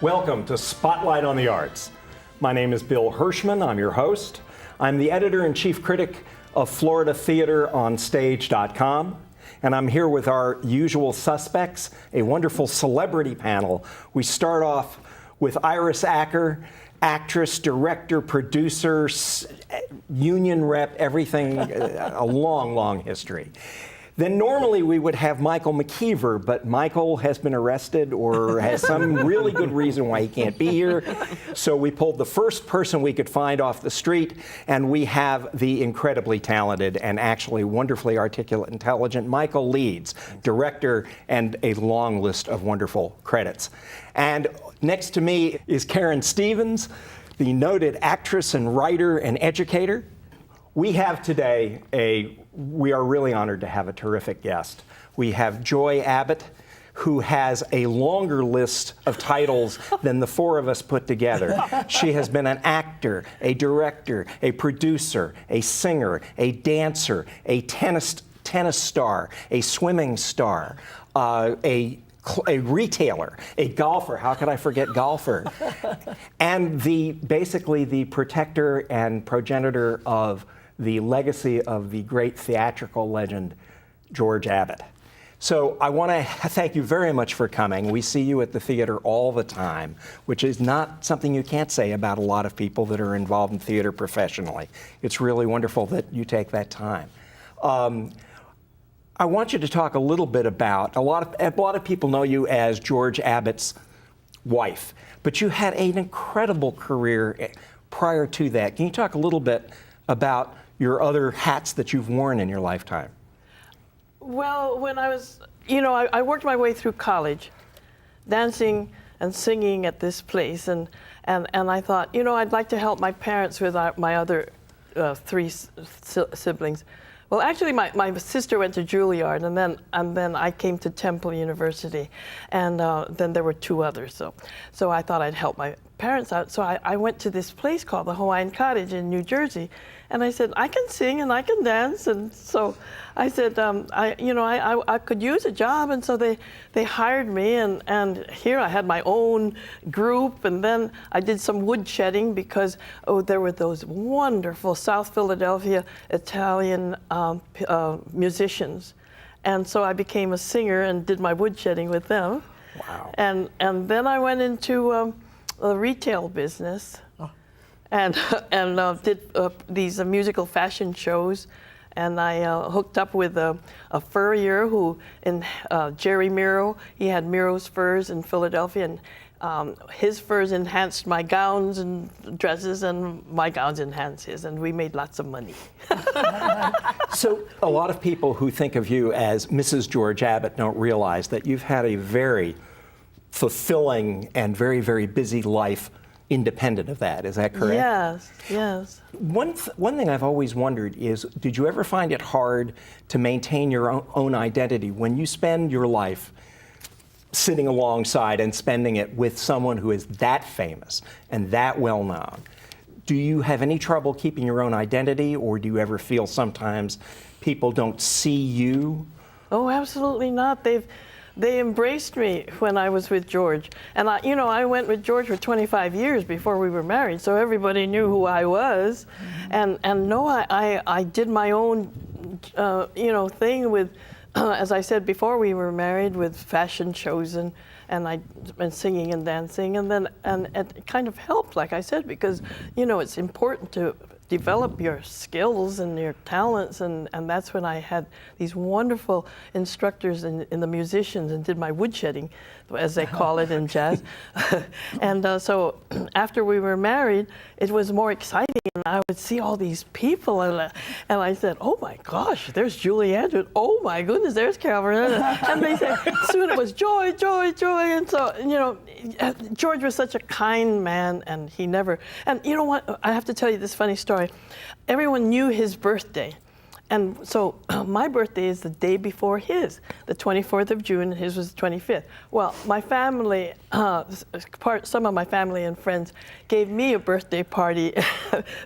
Welcome to Spotlight on the Arts. My name is Bill Hirschman. I'm your host. I'm the editor and chief critic of FloridaTheaterOnStage.com, and I'm here with our usual suspects, a wonderful celebrity panel. We start off with Iris Acker, actress, director, producer, union rep, everything, a long, long history. Then normally we would have Michael McKeever, but Michael has been arrested or has some really good reason why he can't be here. So we pulled the first person we could find off the street, and we have the incredibly talented and actually wonderfully articulate, intelligent Michael Leeds, director, and a long list of wonderful credits. And next to me is Karen Stevens, the noted actress and writer and educator. We have today we are really honored to have a terrific guest. We have Joy Abbott, who has a longer list of titles than the four of us put together. She has been an actor, a director, a producer, a singer, a dancer, a tennis star, a swimming star, a retailer, a golfer. How could I forget golfer? And basically the protector and progenitor of the legacy of the great theatrical legend, George Abbott. So I want to thank you very much for coming. We see you at the theater all the time, which is not something you can't say about a lot of people that are involved in theater professionally. It's really wonderful that you take that time. I want you to talk a little bit about, a lot of people know you as George Abbott's wife, but you had an incredible career prior to that. Can you talk a little bit about your other hats that you've worn in your lifetime? Well, when I was, I worked my way through college, dancing and singing at this place, and I thought, I'd like to help my parents with my other three siblings. Well, actually, my sister went to Juilliard, and then I came to Temple University, and then there were two others. So I thought I'd help my parents out. So I went to this place called the Hawaiian Cottage in New Jersey, and I said, I can sing and I can dance, and so I said, I could use a job, and so they hired me, and here I had my own group, and then I did some woodshedding because there were those wonderful South Philadelphia Italian musicians, and so I became a singer and did my woodshedding with them. Wow. And then I went into the retail business. And did these musical fashion shows, and I hooked up with a furrier Jerry Miro. He had Miro's Furs in Philadelphia, and his furs enhanced my gowns and dresses, and my gowns enhanced his, and we made lots of money. So a lot of people who think of you as Mrs. George Abbott don't realize that you've had a very fulfilling and very, very busy life independent of that. Is that correct? Yes. One thing I've always wondered is, did you ever find it hard to maintain your own identity when you spend your life sitting alongside and spending it with someone who is that famous and that well known? Do you have any trouble keeping your own identity, or do you ever feel sometimes people don't see you? Oh, absolutely not. They embraced me when I was with George. And I went with George for 25 years before we were married, so everybody knew who I was. Mm-hmm. And no, I did my own, thing with, as I said before we were married, with fashion shows and singing and dancing. And it kind of helped, like I said, because, it's important to develop your skills and your talents, and that's when I had these wonderful instructors in the musicians and did my woodshedding, as they call it in jazz. And so after we were married, it was more exciting, and I would see all these people, and I said, oh my gosh, there's Julie Andrews, oh my goodness, there's Calvin, and they said, soon it was Joy, Joy, Joy, and so, George was such a kind man, and he never, and you know what, I have to tell you this funny story. Everyone knew his birthday. And so my birthday is the day before his, the 24th of June, and his was the 25th. Well, my family, some of my family and friends gave me a birthday party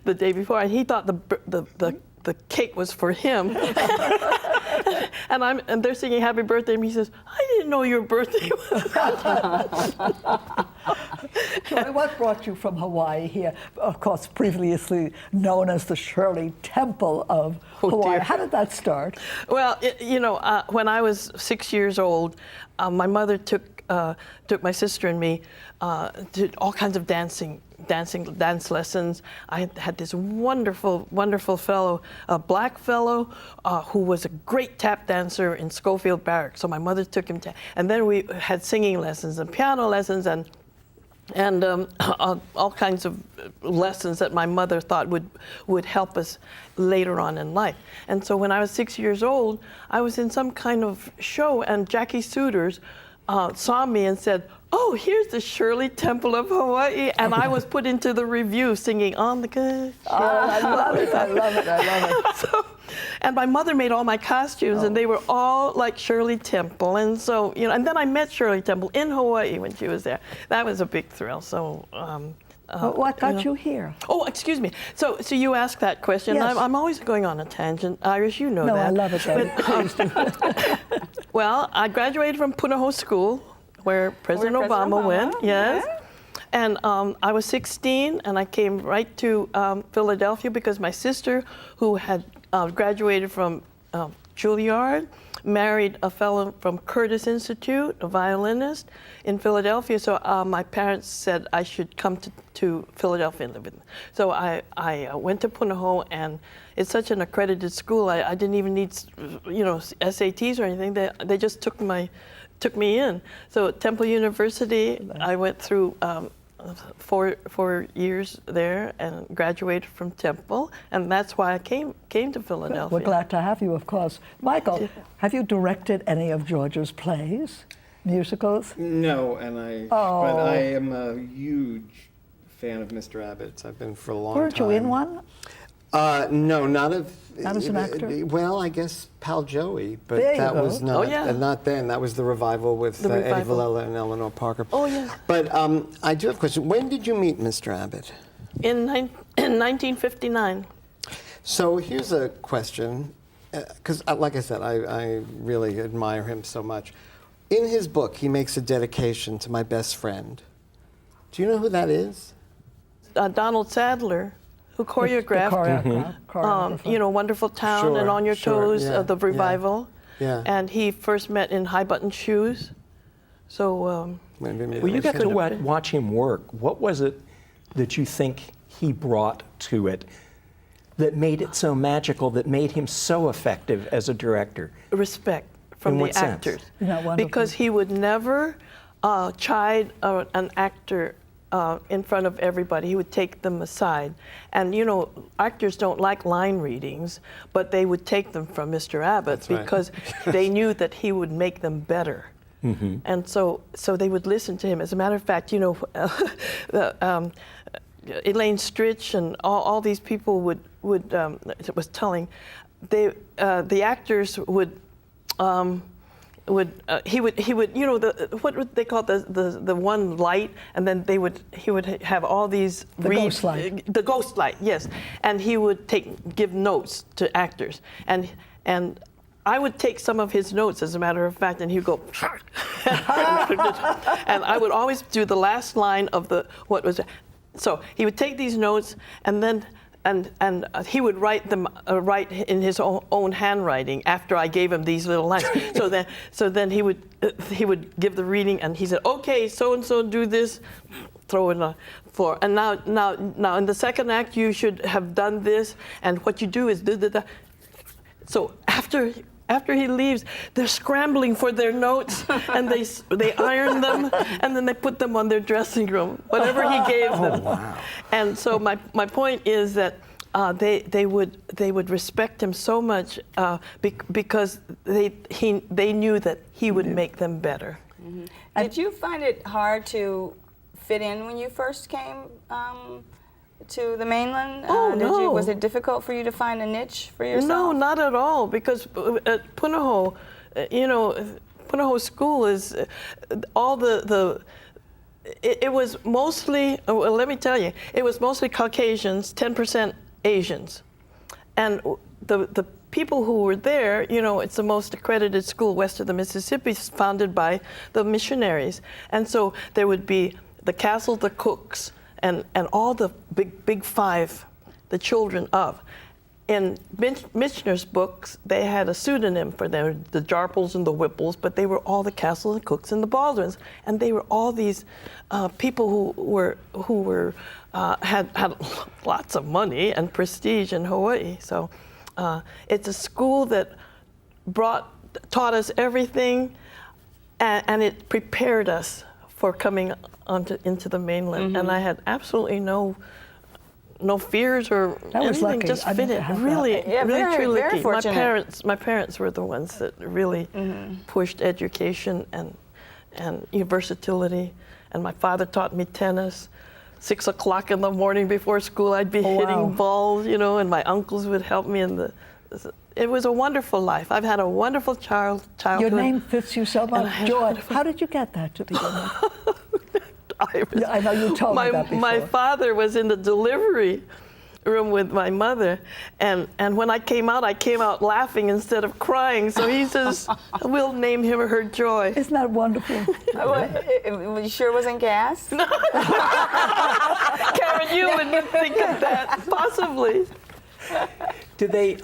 the day before, and he thought the the cake was for him. and they're singing happy birthday, and he says, I didn't know your birthday was. Joy, what brought you from Hawaii here? Of course, previously known as the Shirley Temple of Hawaii. Dear. How did that start? Well, when I was 6 years old, my mother took my sister and me to all kinds of dance lessons. I had this wonderful fellow, a black fellow, who was a great tap dancer in Schofield Barracks. So my mother took him and then we had singing lessons and piano lessons and all kinds of lessons that my mother thought would help us later on in life. And so when I was 6 years old, I was in some kind of show, and Jackie Souders saw me and said, oh, here's the Shirley Temple of Hawaii. And I was put into the review singing On the Good. I love it, I love it, I love it. So, and my mother made all my costumes, and they were all like Shirley Temple. And so, and then I met Shirley Temple in Hawaii when she was there. That was a big thrill. So, What got you here? Oh, excuse me. So you asked that question. Yes. I'm always going on a tangent. Iris, you know No, that. I love it, Betty. Well, I graduated from Punahou School, where President Obama went. Yes. Yeah. And I was 16, and I came right to Philadelphia because my sister, who had graduated from Juilliard, married a fellow from Curtis Institute, a violinist in Philadelphia. So my parents said I should come to Philadelphia and live with them. So I went to Punahou, and it's such an accredited school. I didn't even need, SATs or anything. They just took me in. So at Temple University, I went through 4 years there and graduated from Temple, and that's why I came to Philadelphia. We're glad to have you, of course. Michael, have you directed any of George's plays, musicals? No, but I am a huge fan of Mr. Abbott's. I've been for a long time. Weren't you in one? No, not as an actor? Well, I guess Pal Joey, but There you that go. was not. Oh, yeah. Not then. That was the revival with The Eddie revival. Villela and Eleanor Parker. Oh, yes. But I do have a question. When did you meet Mr. Abbott? In 1959. So here's a question, because like I said, I really admire him so much. In his book, he makes a dedication to my best friend. Do you know who that is? Donald Sadler, who choreographed, choreographer. Wonderful Town Sure, and On Your sure, Toes, yeah, the revival. Yeah. And he first met in High Button Shoes. So, Maybe Well, you got to could've- watch him work. What was it that you think he brought to it that made it so magical, that made him so effective as a director? respect from In the what sense? actors. Isn't that wonderful? Because he would never chide an actor in front of everybody. He would take them aside. And, actors don't like line readings, but they would take them from Mr. Abbott That's right. because they knew that he would make them better. Mm-hmm. And so they would listen to him. As a matter of fact, Elaine Stritch and all these people was telling, the actors he would what would they call the one light, and then he would have all these ghost light. The ghost light, yes, and he would give notes to actors, and I would take some of his notes, as a matter of fact, and he'd go, and I would always do the last line of what was. So he would take these notes, and then he would write them in his own handwriting after I gave him these little lines. So then he would give the reading, and he said, "Okay, so and so do this." Throw it on the floor. And now in the second act you should have done this, and what you do is da. So after he leaves, they're scrambling for their notes, and they iron them, and then they put them on their dressing room, whatever he gave them. Wow. And so my point is that they would respect him so much because they knew that he would make them better. Mm-hmm. Did you find it hard to fit in when you first came to the mainland? No. Was it difficult for you to find a niche for yourself? No, not at all, because at Punahou, Punahou School is all it was mostly, well, let me tell you, it was mostly Caucasians, 10% Asians. And the people who were there, it's the most accredited school west of the Mississippi, founded by the missionaries. And so there would be the Castle, the Cooks, and all the big five, the children of. In Michener's books, they had a pseudonym for them, the Jarples and the Whipples, but they were all the Castles, the Cooks, and the Baldwins, and they were all these people who had lots of money and prestige in Hawaii. So it's a school that taught us everything, and it prepared us for coming into the mainland. And I had absolutely no fears or That was anything. lucky. Just I fit didn't it. have that. Really, Yeah, really, very, truly very lucky. fortunate. My parents were the ones that really pushed education and versatility. And my father taught me tennis. 6 o'clock in the morning before school, I'd be hitting balls, and my uncles would help me it was a wonderful life. I've had a wonderful childhood. Your name fits you so much, Joy. How did you get that to begin with? I know you told me that before. My father was in the delivery room with my mother, and when I came out laughing instead of crying. So he says, "We'll name him or her Joy." Isn't that wonderful? You sure it wasn't gas? Karen, you wouldn't think of that, possibly. Did they,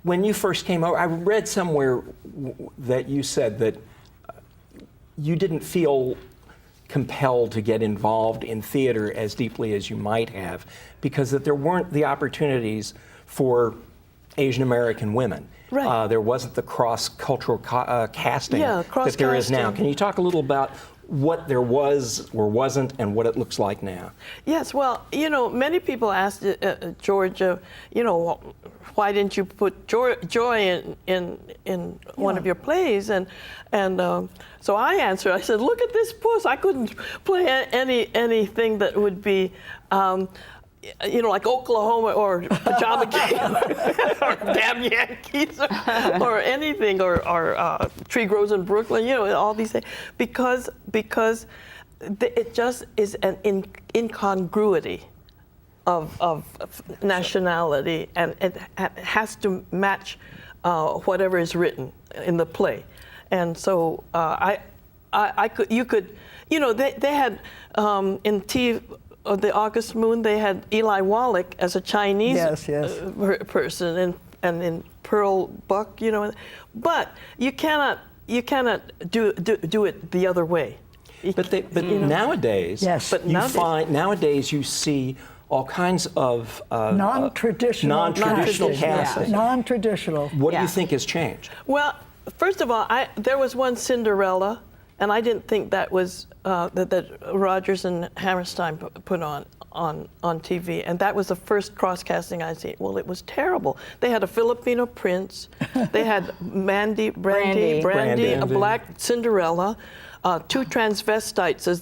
when you first came over, I read somewhere that you said that you didn't feel compelled to get involved in theater as deeply as you might have because that there weren't the opportunities for Asian American women. Right. There wasn't the cross-cultural casting that cross-casting. there is now. Can you talk a little about what there was or wasn't and what it looks like now? Yes, well, many people asked George, why didn't you put Joy in one of your plays? And so I answered, I said, look at this puss. I couldn't play anything that would be, like Oklahoma or Pajama King or Damn Yankees or anything or Tree Grows in Brooklyn, all these things, because it just is an incongruity of nationality, and it has to match whatever is written in the play. And so they had in the August Moon, they had Eli Wallach as a Chinese person, and in Pearl Buck, but you cannot do it the other way. But nowadays, nowadays you see all kinds of non-traditional casting. Non-traditional. What do you think has changed? Well, first of all, there was one Cinderella, and I didn't think that was that Rogers and Hammerstein put on TV, and that was the first cross-casting I'd seen. Well, it was terrible. They had a Filipino prince, they had Brandy, a black Cinderella, 2 transvestites as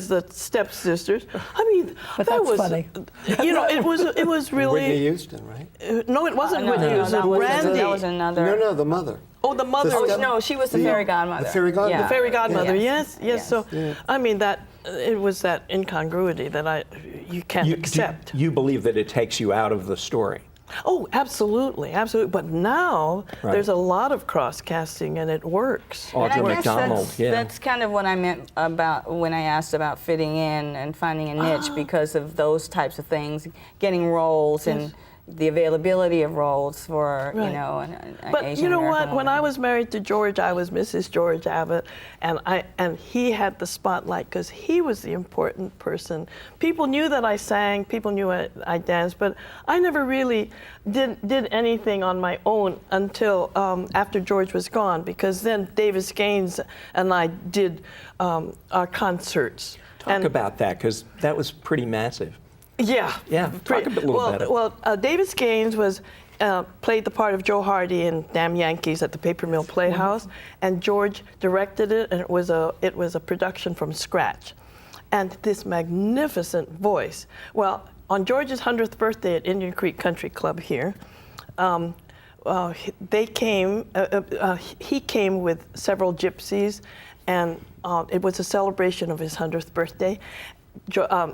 the stepsisters. I mean, but that was funny. It was really. Whitney Houston, right? No, it wasn't Whitney Houston. Randy. That was another. No, the mother. Oh, the mother. No, she was the fairy godmother. The fairy godmother. The fairy godmother. Yeah. Yes. So, I mean, it was that incongruity that you can't accept. You believe that it takes you out of the story? Oh, absolutely. But now there's a lot of cross-casting, and it works. Audra And I guess McDonald, that's kind of what I meant about when I asked about fitting in and finding a niche because of those types of things, getting roles and the availability of roles for, Right. an But Asian you know what? American When woman. I was married to George, I was Mrs. George Abbott, and he had the spotlight because he was the important person. People knew that I sang, people knew I danced, but I never really did anything on my own until after George was gone, because then Davis Gaines and I did our concerts. Talk about that, because that was pretty massive. Yeah. Talk a little about it. Well, Davis Gaines played the part of Joe Hardy in Damn Yankees at the Paper Mill Playhouse, and George directed it, and it was a production from scratch. And this magnificent voice. Well, on George's 100th birthday at Indian Creek Country Club here, he came with several gypsies, and it was a celebration of his 100th birthday.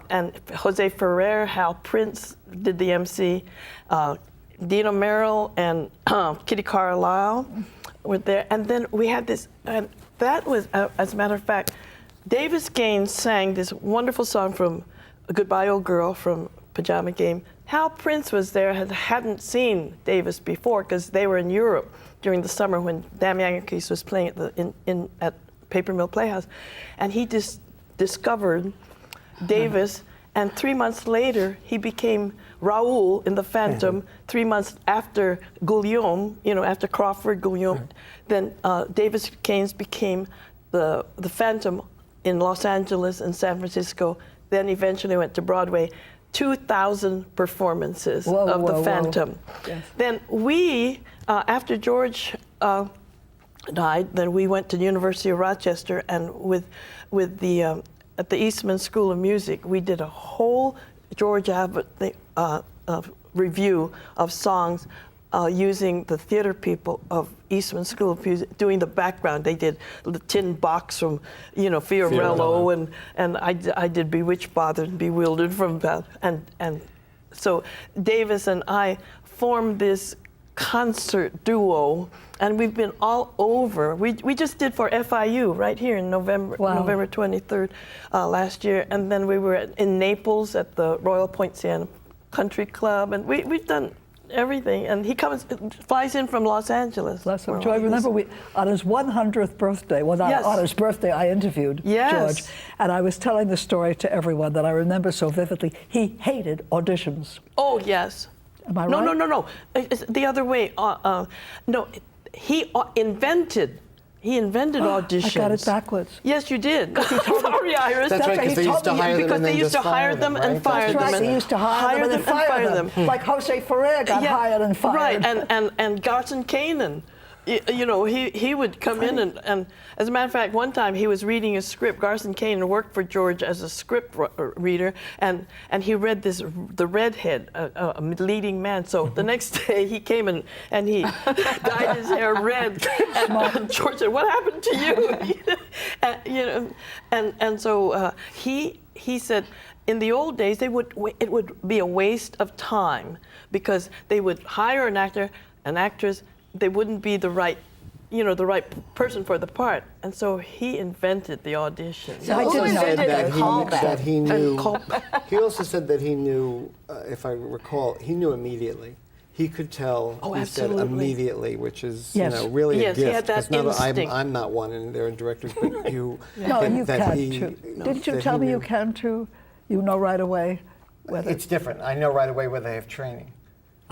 And Jose Ferrer, Hal Prince did the MC. Dina Merrill and Kitty Carlisle were there. And then we had this, that was, as a matter of fact, Davis Gaines sang this wonderful song from Goodbye Old Girl from Pajama Game. Hal Prince was there, hadn't seen Davis before because they were in Europe during the summer when Damn Yankees was playing at Paper Mill Playhouse. And he discovered Davis, and 3 months later, he became Raoul in The Phantom. 3 months after Guillaume, after Crawford, Guillaume, then Davis Gaines became the Phantom in Los Angeles and San Francisco, then eventually went to Broadway. 2,000 performances of The Phantom. Yes. Then we, after George died, then we went to the University of Rochester, and with the at the Eastman School of Music, we did a whole George Abbott review of songs using the theater people of Eastman School of Music, doing the background. They did the Tin Box from, Fiorello, and I did Bewitched, Bothered, and Bewildered from that. And so Davis and I formed this concert duo, and we've been all over. We just did for FIU right here in November 23rd last year, and then we were in Naples at the Royal Point Siena Country Club, and we've done everything. And he flies in from Los Angeles. Bless him. Joy, remember on his 100th birthday, well, not on his birthday, I interviewed George, and I was telling the story to everyone that I remember so vividly. He hated auditions. Oh, yes. Am I right? No. It's the other way. No, he invented auditions. I got it backwards. Yes, you did. Sorry, Iris. That's right, because they used to hire them because and they then used just to hire them right? and fire That's them. right. They used to hire them and fire them. Like Jose Ferrer got hired and fired. Right, and Garson Kanin. He would come in and as a matter of fact, one time he was reading a script. Garson Kanin worked for George as a script reader, and he read the redhead, a leading man. So the next day he came and he dyed his hair red, and George said, "What happened to you?" and so he said, in the old days it would be a waste of time because they would hire an actor, an actress. They wouldn't be the right person for the part, and so he invented the audition. So I didn't know that he knew. He also said that he knew, if I recall, he knew immediately. He could tell. Oh, he absolutely. said immediately, which is He really a gift. had that instinct. I'm not one, and there are directors, but you. No, you can too. Didn't you tell me you can too? You know right away whether it's different. I know right away whether they have training.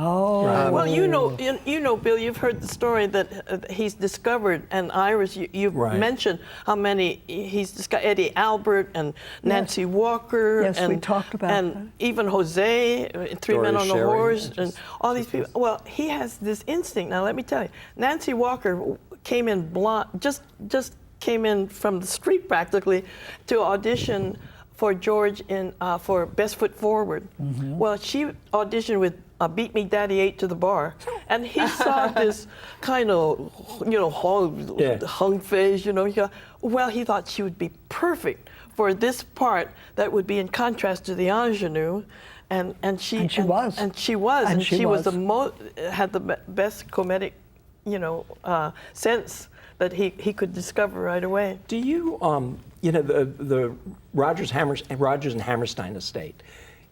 Oh. Well, you know, Bill, you've heard the story that he's discovered, and Iris, you've mentioned how many he's discovered. Eddie Albert and Nancy Walker. Yes, and, we talked about and that. even Jose, Three Men on the Sherry, Horse, and all these people. Well, he has this instinct. Now, let me tell you, Nancy Walker came in blonde, just came in from the street practically to audition for George for Best Foot Forward. Mm-hmm. Well, she auditioned with Beat Me Daddy 8 to the Bar, and he saw this kind of, hung face, he thought she would be perfect for this part that would be in contrast to the ingenue, and she was had the best comedic, sense that he could discover right away. Do you, the Rogers and Hammerstein estate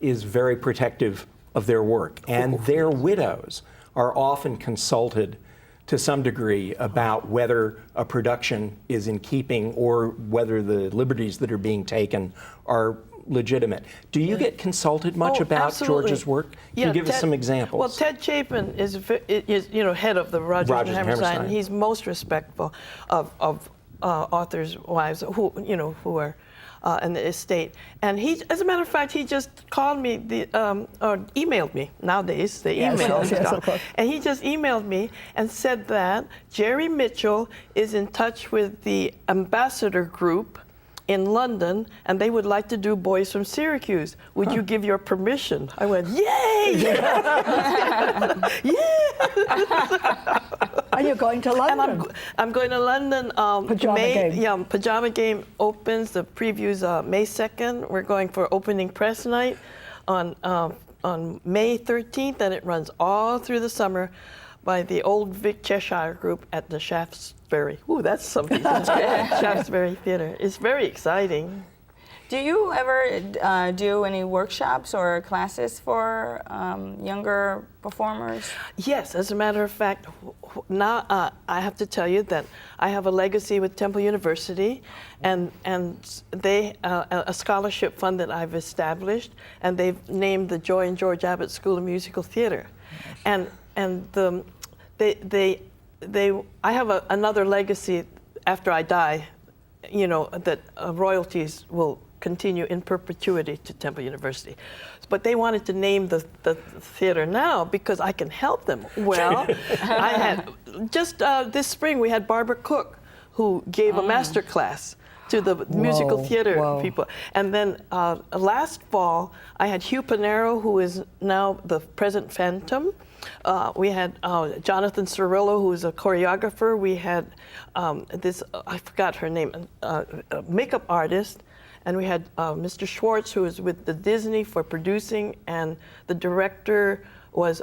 is very protective of their work, and their widows are often consulted to some degree about whether a production is in keeping or whether the liberties that are being taken are legitimate. Do you get consulted much about absolutely. George's work? Can you give us some examples? Well, Ted Chapin is head of the Rogers and Hammerstein. He's most respectful of authors' wives who are in the estate. And he, as a matter of fact, he just called me or emailed me. Nowadays they email stuff. And he just emailed me and said that Jerry Mitchell is in touch with the Ambassador Group in London, and they would like to do Boys from Syracuse. Would you give your permission? I went, yay! Yeah! Are you going to London? And I'm going to London. Pajama Game opens. The preview's May 2nd. We're going for opening press night on on May 13th, and it runs all through the summer by the Old Vic Cheshire group at the Shaftesbury. Ooh, that's something. Shaftesbury Theatre. It's very exciting. Do you ever do any workshops or classes for younger performers? Yes, as a matter of fact, now I have to tell you that I have a legacy with Temple University, and they a scholarship fund that I've established, and they've named the Joy of Joy Abbott School of Musical Theater, and I have another legacy after I die, you know, that royalties will continue in perpetuity to Temple University. But they wanted to name the theater now because I can help them. Well, I had just this spring we had Barbara Cook, who gave a master class to the musical theater people. And then last fall I had Hugh Panero, who is now the present Phantom. We had Jonathan Cirillo, who is a choreographer. We had this, I forgot her name, a makeup artist. And we had Mr. Schwartz, who was with the Disney for producing, and the director was,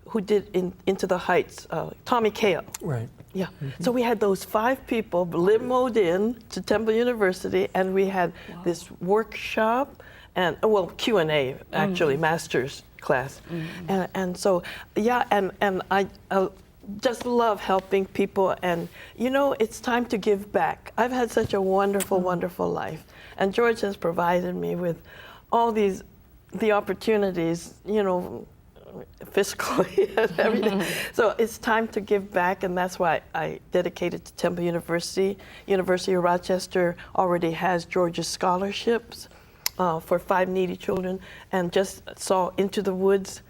who did Into the Heights, Tommy Kail. Right. Yeah. Mm-hmm. So we had those 5 people limoed in to Temple University, and we had this workshop, and well, Q&A, actually, master's class. And so, yeah, and I just love helping people, and you know, it's time to give back. I've had such a wonderful, wonderful life, and George has provided me with all the opportunities, you know, fiscally and everything. So it's time to give back, and that's why I dedicated to Temple University. University of Rochester already has George's scholarships for 5 needy children, and just saw Into the Woods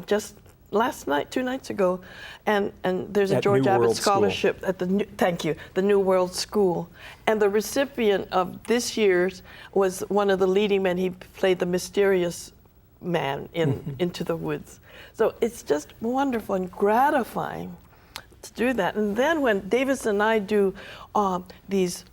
just last night, 2 nights ago, and there's a George Abbott scholarship at the the New World School, and the recipient of this year's was one of the leading men. He played the mysterious man in Into the Woods. So it's just wonderful and gratifying to do that. And then when Davis and I do these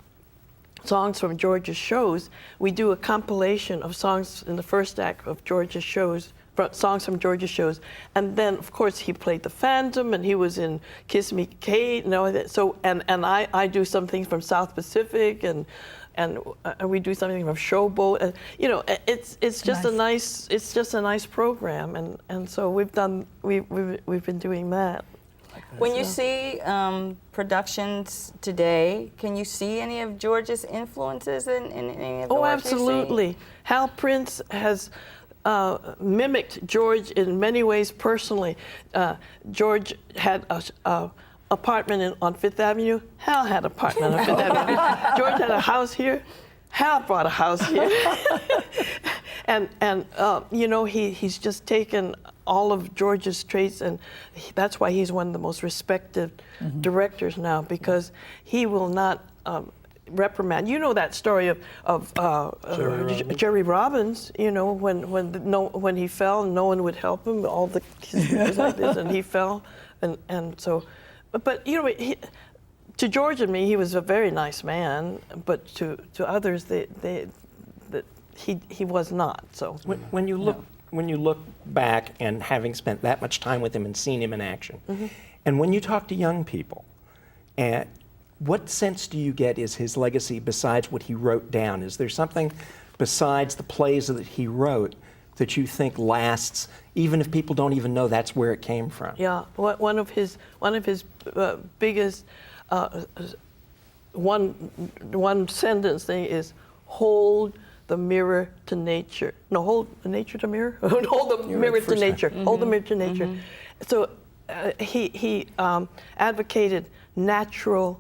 songs from George's shows, we do a compilation of songs in the first act of George's shows, songs from George's shows, and then of course he played the Phantom, and he was in Kiss Me Kate, and all that. So and I do some things from South Pacific, and we do something from Showboat, and you know, it's just a nice program, and so we've been doing that. When you see productions today, can you see any of George's influences in any of the work absolutely. You see? Hal Prince has mimicked George in many ways personally. George had a apartment on Fifth Avenue. Hal had an apartment on Fifth Avenue. George had a house here. Hal brought a house here. and you know, he's just taken all of George's traits, and that's why he's one of the most respected directors now, because he will not reprimand. You know that story of Jerry Robbins. You know, when he fell, no one would help him. All the kids was like this, and he fell, and so. But you know, to George and me, he was a very nice man. But to others, he was not. So when you look back and having spent that much time with him and seen him in action, and when you talk to young people, and what sense do you get is his legacy besides what he wrote down? Is there something besides the plays that he wrote that you think lasts, even if people don't even know that's where it came from? Yeah, one of his biggest one sentence thing is, hold the mirror to nature. No, hold the nature to mirror. Hold the mirror to nature. Hold the mirror to nature. So he advocated natural,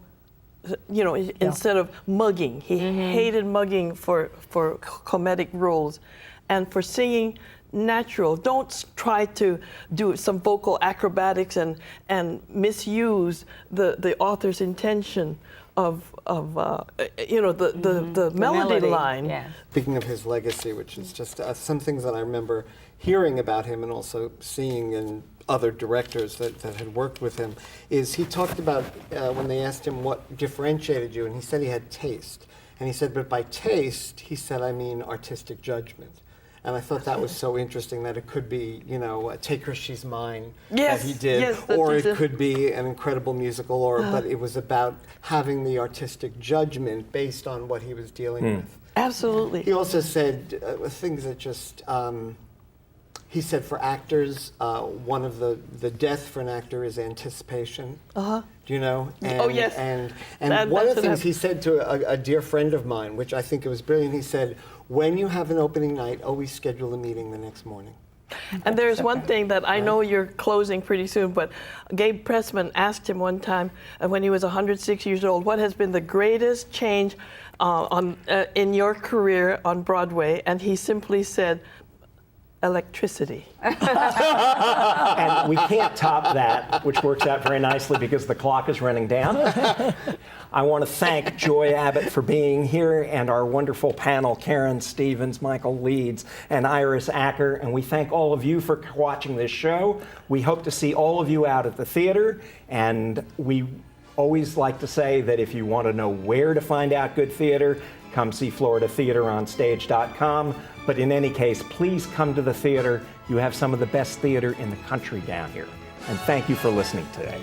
you know, instead of mugging. He hated mugging for comedic roles, and for singing natural. Don't try to do some vocal acrobatics and misuse the author's intention of you know, the melody line. Yeah. Speaking of his legacy, which is just some things that I remember hearing about him and also seeing in other directors that had worked with him, is he talked about when they asked him what differentiated you, and he said he had taste. And he said, but by taste, he said, I mean artistic judgment. And I thought that was so interesting that it could be, you know, Take Her, She's Mine Yes, that he did, yes, that or he it did. could be an incredible musical, but it was about having the artistic judgment based on what he was dealing with. Absolutely. He also said things that just, he said for actors, one of the death for an actor is anticipation. Do you know? And, Oh, yes. And That- one of that's the what things he said to a dear friend of mine, which I think it was brilliant, he said, when you have an opening night, always schedule a meeting the next morning. And there's one thing that I know you're closing pretty soon, but Gabe Pressman asked him one time when he was 106 years old, what has been the greatest change in your career on Broadway? And he simply said, electricity. And we can't top that, which works out very nicely because the clock is running down. I want to thank Joy Abbott for being here and our wonderful panel, Karen Stevens, Michael Leeds, and Iris Acker. And we thank all of you for watching this show. We hope to see all of you out at the theater. And we always like to say that if you want to know where to find out good theater, come see FloridaTheaterOnStage.com. But in any case, please come to the theater. You have some of the best theater in the country down here. And thank you for listening today.